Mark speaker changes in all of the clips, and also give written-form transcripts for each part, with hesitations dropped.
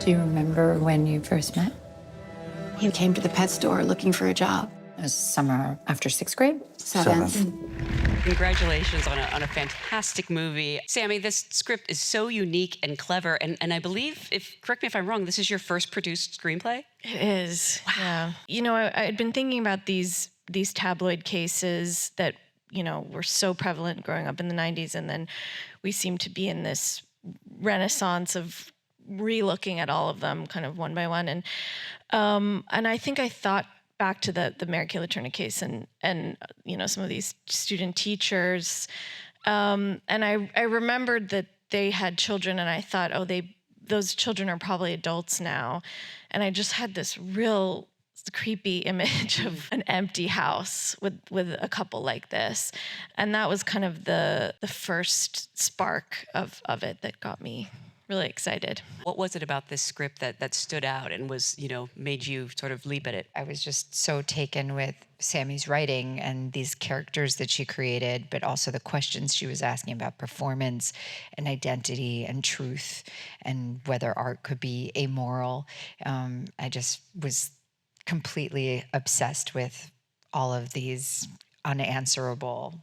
Speaker 1: Do you remember when you first met?
Speaker 2: He came to the pet store looking for a job.
Speaker 1: It was summer after sixth grade?
Speaker 2: Seventh.
Speaker 3: Congratulations on a fantastic movie. Samy, this script is so unique and clever, and I believe, correct me if I'm wrong, this is your first produced screenplay?
Speaker 4: It is. Wow. Yeah. You know, I had been thinking about these tabloid cases that, you know, were so prevalent growing up in the 90s, and then we seem to be in this renaissance of re-looking at all of them kind of one by one. And I think I thought back to the Mary Kay Letourneau case and you know, some of these student teachers. And I remembered that they had children, and I thought, oh, those children are probably adults now. And I just had this real creepy image of an empty house with a couple like this. And that was kind of the first spark of it that got me really excited.
Speaker 3: What was it about this script that stood out and was, you know, made you sort of leap at it?
Speaker 1: I was just so taken with Samy's writing and these characters that she created, but also the questions she was asking about performance and identity and truth and whether art could be amoral. I just was completely obsessed with all of these unanswerable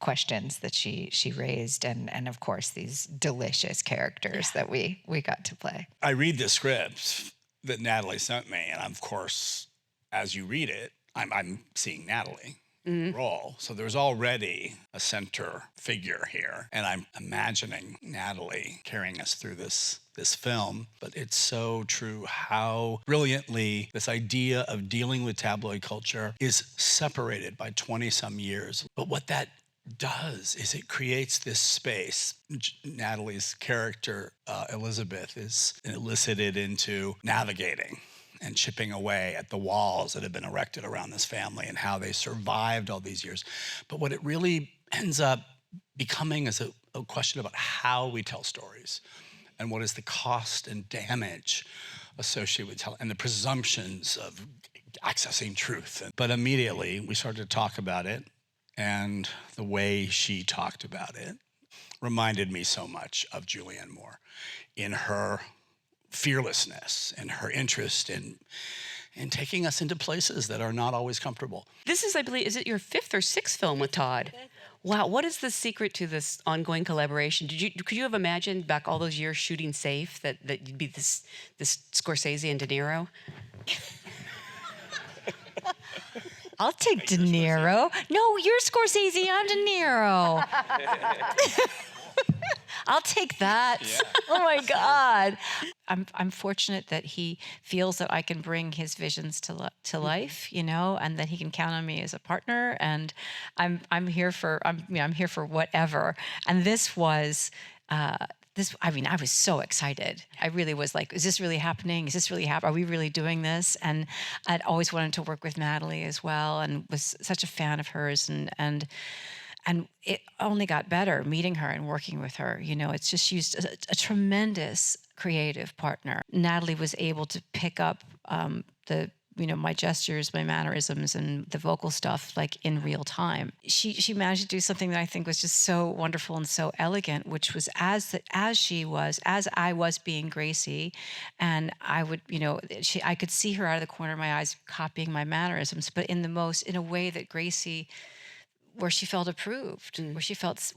Speaker 1: questions that she raised, and of course these delicious characters that we got to play.
Speaker 5: I read the script that Natalie sent me, and of course, as you read it, I'm seeing Natalie role. So there's already a center figure here, and I'm imagining Natalie carrying us through this film. But it's so true how brilliantly this idea of dealing with tabloid culture is separated by 20-some years. But what that does is it creates this space. Natalie's character, Elizabeth, is elicited into navigating and chipping away at the walls that have been erected around this family and how they survived all these years. But what it really ends up becoming is a question about how we tell stories and what is the cost and damage associated with telling, and the presumptions of accessing truth. But immediately we started to talk about it, and the way she talked about it reminded me so much of Julianne Moore in her fearlessness and her interest in taking us into places that are not always comfortable.
Speaker 3: This is, I believe, is it your fifth or sixth film with Todd? Wow, what is the secret to this ongoing collaboration? Could you have imagined back all those years shooting Safe that you'd be this Scorsese and De Niro?
Speaker 1: I'll take De Niro. No, you're Scorsese, I'm De Niro. I'll take that. Yeah. Oh my God. I'm fortunate that he feels that I can bring his visions to life, you know, and that he can count on me as a partner. And I'm here for whatever. And this was. I was so excited. I really was like, is this really happening? Is this really happening? Are we really doing this? And I'd always wanted to work with Natalie as well, and was such a fan of hers. And it only got better meeting her and working with her. You know, it's just, she's a tremendous creative partner. Natalie was able to pick up my gestures, my mannerisms, and the vocal stuff like in real time. She managed to do something that I think was just so wonderful and so elegant, which was as I was being Gracie, and I would, I could see her out of the corner of my eyes copying my mannerisms, but in a way that Gracie, where she felt approved, where she felt,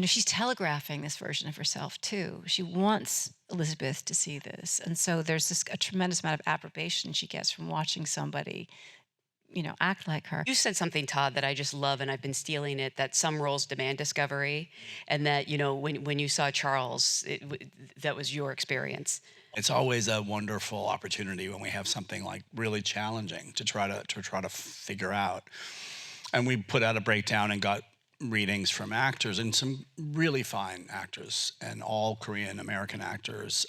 Speaker 1: she's telegraphing this version of herself too. She wants Elizabeth to see this. And so there's a tremendous amount of approbation she gets from watching somebody, act like her.
Speaker 3: You said something, Todd, that I just love, and I've been stealing it, that some roles demand discovery, and that, when you saw Charles, that was your experience.
Speaker 5: It's always a wonderful opportunity when we have something like really challenging to try to figure out. And we put out a breakdown and got readings from actors, and some really fine actors, and all Korean American actors.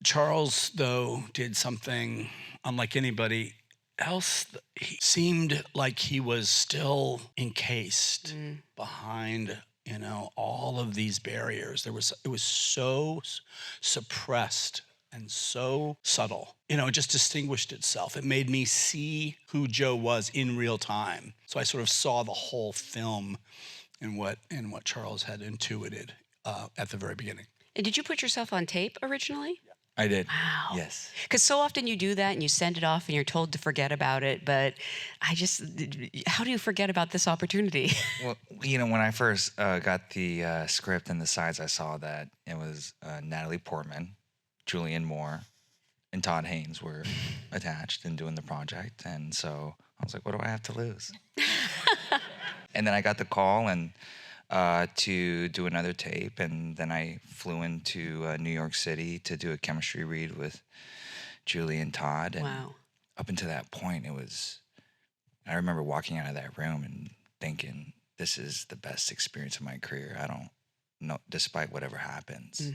Speaker 5: Charles, though, did something unlike anybody else. He seemed like he was still encased behind, all of these barriers. It was so suppressed and so subtle. It just distinguished itself. It made me see who Joe was in real time. So I sort of saw the whole film in what Charles had intuited at the very beginning.
Speaker 3: And did you put yourself on tape originally?
Speaker 6: I did.
Speaker 3: Wow.
Speaker 6: Yes.
Speaker 3: Because so often you do that and you send it off and you're told to forget about it. But how do you forget about this opportunity?
Speaker 6: Well, you know, when I first got the script and the sides, I saw that it was Natalie Portman, Julianne Moore, and Todd Haynes were attached and doing the project. And so I was like, what do I have to lose? And then I got the call and to do another tape. And then I flew into New York City to do a chemistry read with Julie and Todd. And
Speaker 3: Wow.
Speaker 6: up until that point, I remember walking out of that room and thinking, this is the best experience of my career. I don't know, despite whatever happens,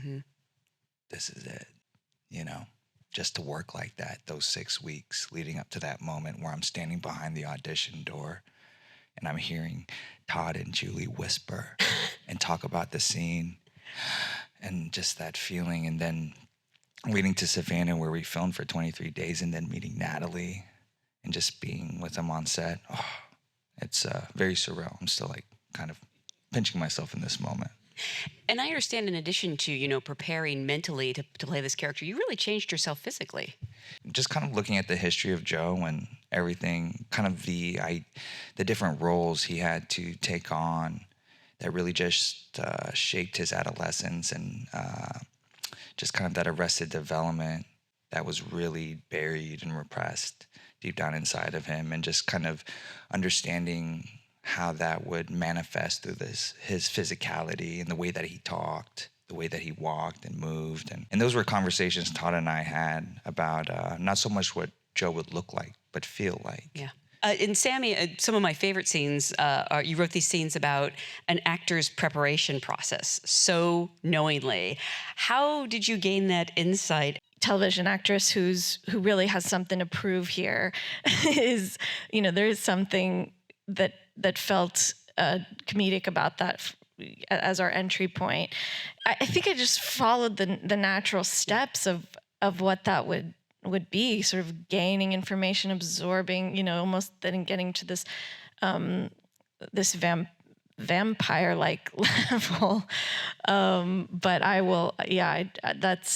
Speaker 6: this is it, you know? Just to work like that, those 6 weeks leading up to that moment where I'm standing behind the audition door and I'm hearing Todd and Julie whisper and talk about the scene and just that feeling. And then waiting to Savannah where we filmed for 23 days and then meeting Natalie and just being with them on set. Oh, it's very surreal. I'm still like kind of pinching myself in this moment.
Speaker 3: And I understand in addition to, you know, preparing mentally to play this character, you really changed yourself physically.
Speaker 6: Just kind of looking at the history of Joe and everything, kind of the different roles he had to take on that really just shaped his adolescence and just kind of that arrested development that was really buried and repressed deep down inside of him, and just kind of understanding how that would manifest through his physicality and the way that he talked, the way that he walked and moved. And those were conversations Todd and I had about not so much what Joe would look like, but feel like.
Speaker 3: Yeah. In Samy, some of my favorite scenes are you wrote these scenes about an actor's preparation process so knowingly. How did you gain that insight?
Speaker 4: Television actress who really has something to prove here is, you know, there is something that felt comedic about that as our entry point. I think I just followed the natural steps of what that would be, sort of gaining information, absorbing, you know, almost then getting to this this vampire-like level. But I will, yeah, that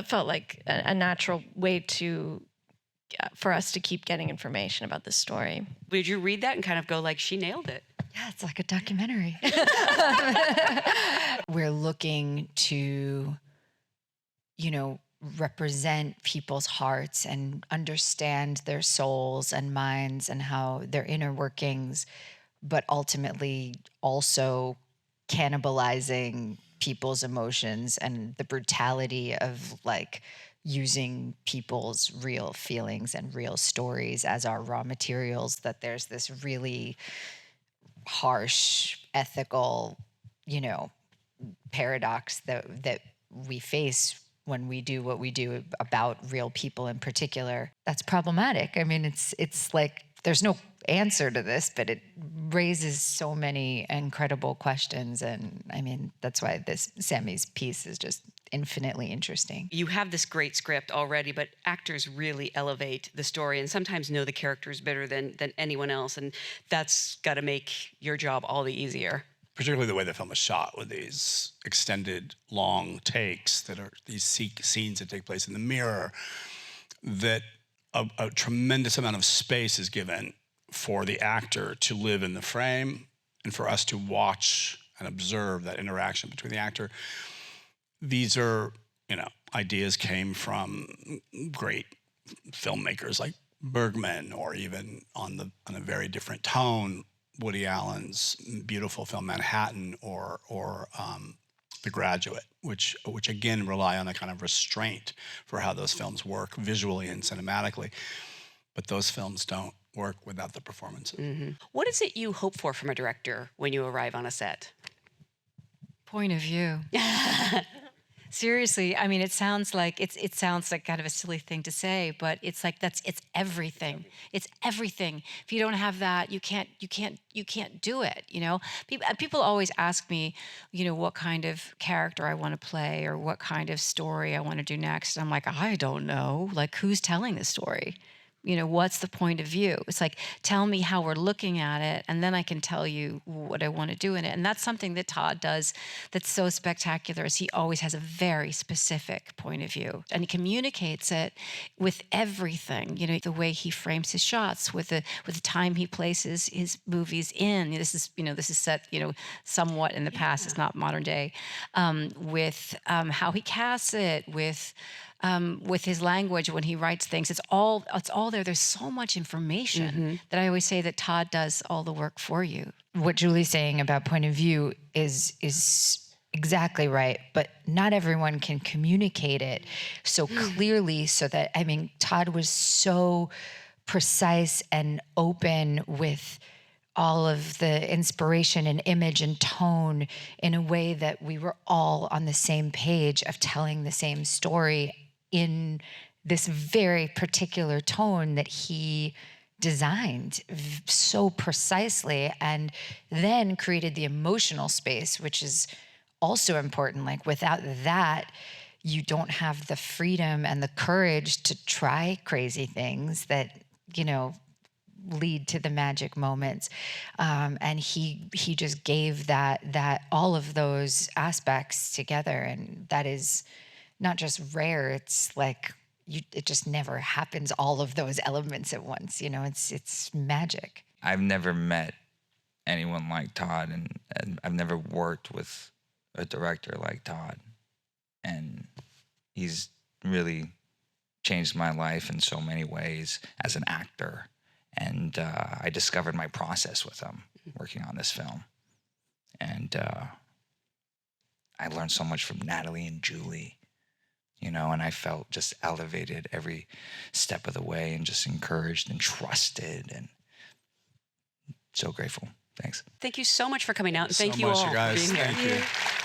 Speaker 4: felt like a natural way for us to keep getting information about this story.
Speaker 3: Did you read that and kind of go like, she nailed it?
Speaker 1: Yeah, it's like a documentary. We're looking to, you know, represent people's hearts and understand their souls and minds and how their inner workings, but ultimately also cannibalizing people's emotions and the brutality of like using people's real feelings and real stories as our raw materials, that there's this really harsh ethical, you know, paradox that we face when we do what we do about real people in particular. That's problematic. I mean, it's like there's no answer to this, but it raises so many incredible questions. And I mean, that's why this Samy's piece is just infinitely interesting.
Speaker 3: You have this great script already, but actors really elevate the story and sometimes know the characters better than anyone else. And that's got to make your job all the easier.
Speaker 5: Particularly the way the film is shot with these extended long takes that are these scenes that take place in the mirror, that a tremendous amount of space is given for the actor to live in the frame and for us to watch and observe that interaction between the actor. These are, you know, ideas came from great filmmakers like Bergman, or even on a very different tone, Woody Allen's beautiful film Manhattan, or The Graduate, which again rely on a kind of restraint for how those films work visually and cinematically. But those films don't work without the performances.
Speaker 3: Mm-hmm. What is it you hope for from a director when you arrive on a set?
Speaker 1: Point of view. Seriously, I mean, it sounds like kind of a silly thing to say, but it's like it's everything. It's everything. If you don't have that, you can't do it. You know, people always ask me, you know, what kind of character I want to play or what kind of story I want to do next. And I'm like, I don't know. Like, who's telling the story? You know, what's the point of view? It's like, tell me how we're looking at it, and then I can tell you what I want to do in it. And that's something that Todd does that's so spectacular, is he always has a very specific point of view. And he communicates it with everything, you know, the way he frames his shots, with the time he places his movies in. This is set, you know, somewhat in the past, it's not modern day, with how he casts it, with his language when he writes things. It's all there. There's so much information that I always say that Todd does all the work for you.
Speaker 7: What Julie's saying about point of view is exactly right, but not everyone can communicate it so clearly, so that, I mean, Todd was so precise and open with all of the inspiration and image and tone in a way that we were all on the same page of telling the same story in this very particular tone that he designed so precisely, and then created the emotional space, which is also important. Like, without that, you don't have the freedom and the courage to try crazy things that, you know, lead to the magic moments. And he just gave that all of those aspects together, and that is not just rare, it's like it just never happens, all of those elements at once. You know, it's magic.
Speaker 6: I've never met anyone like Todd, and I've never worked with a director like Todd. And he's really changed my life in so many ways as an actor. And I discovered my process with him working on this film. And I learned so much from Natalie and Julie, you know, and I felt just elevated every step of the way, and just encouraged and trusted, and so grateful. Thanks.
Speaker 3: Thank you so much for coming out, and thank
Speaker 5: so
Speaker 3: you
Speaker 5: much,
Speaker 3: all
Speaker 5: you guys.
Speaker 3: for being here.
Speaker 5: Thank you.